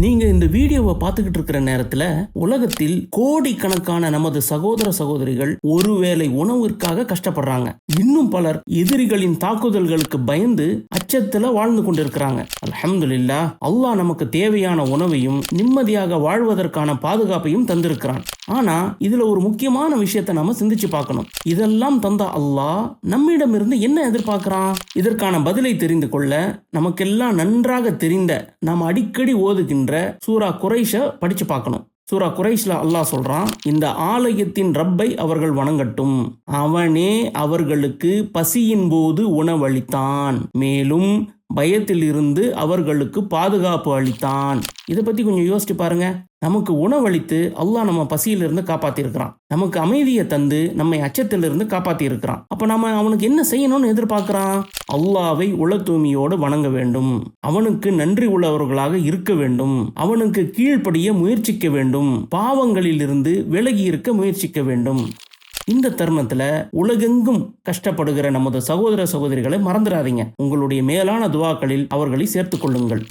நீங்க இந்த வீடியோவை பார்த்துக்கிட்டு இருக்கிற நேரத்துல உலகத்தில் கோடிக்கணக்கான நமது சகோதர சகோதரிகள் ஒருவேளை உணவிற்காக கஷ்டப்படுறாங்க. இன்னும் பலர் எதிரிகளின் தாக்குதல்களுக்கு பயந்து அச்சத்துல வாழ்ந்து கொண்டிருக்கிறாங்க. அல்ஹம்துலில்லாஹ், அல்லாஹ் நமக்கு தேவையான உணவையும் நிம்மதியாக வாழ்வதற்கான பாதுகாப்பையும் தந்திருக்கிறான். ஆனா இதுல ஒரு முக்கியமான விஷயத்தை நாம சிந்திச்சு பார்க்கணும். இதெல்லாம் தந்த அல்லாஹ் நம்மிடமிருந்து என்ன எதிர்பார்க்கிறான்? இதற்கான பதிலை தெரிந்து கொள்ள நமக்கெல்லாம் நன்றாக தெரிந்த நாம் அடிக்கடி ஓதுகின்ற சூரா குரைஷ படிச்சு பார்க்கணும். சூரா குரைஷ்ல அல்லாஹ் சொல்றான், இந்த ஆலயத்தின் ரப்பை அவர்கள் வணங்கட்டும், அவனே அவர்களுக்கு பசியின் போது உணவளித்தான், மேலும் பயத்தில் இருந்து அவர்களுக்கு பாதுகாப்பு அளித்தான். இதை பத்தி கொஞ்சம் யோசிச்சு பாருங்க. நமக்கு உணவளித்து அல்லாஹ் நம்ம பசியிலிருந்து காப்பாத்தி இருக்கிறான். நமக்கு அமைதியை தந்து நம்மை அச்சத்திலிருந்து காப்பாத்தி இருக்கிறான். அப்ப நம்ம அவனுக்கு என்ன செய்யணும்னு எதிர்பார்க்கிறான்? அல்லாவை உள தூய்மையோடு வணங்க வேண்டும், அவனுக்கு நன்றி உள்ளவர்களாக இருக்க வேண்டும், அவனுக்கு கீழ்ப்படிய முயற்சிக்க வேண்டும், பாவங்களில் இருந்து விலகி இருக்க முயற்சிக்க வேண்டும். இந்த தருணத்துல உலகெங்கும் கஷ்டப்படுகிற நமது சகோதர சகோதரிகளை மறந்துடாதீங்க. உங்களுடைய மேலான துவாக்களில் அவர்களை சேர்த்துக் கொள்ளுங்கள்.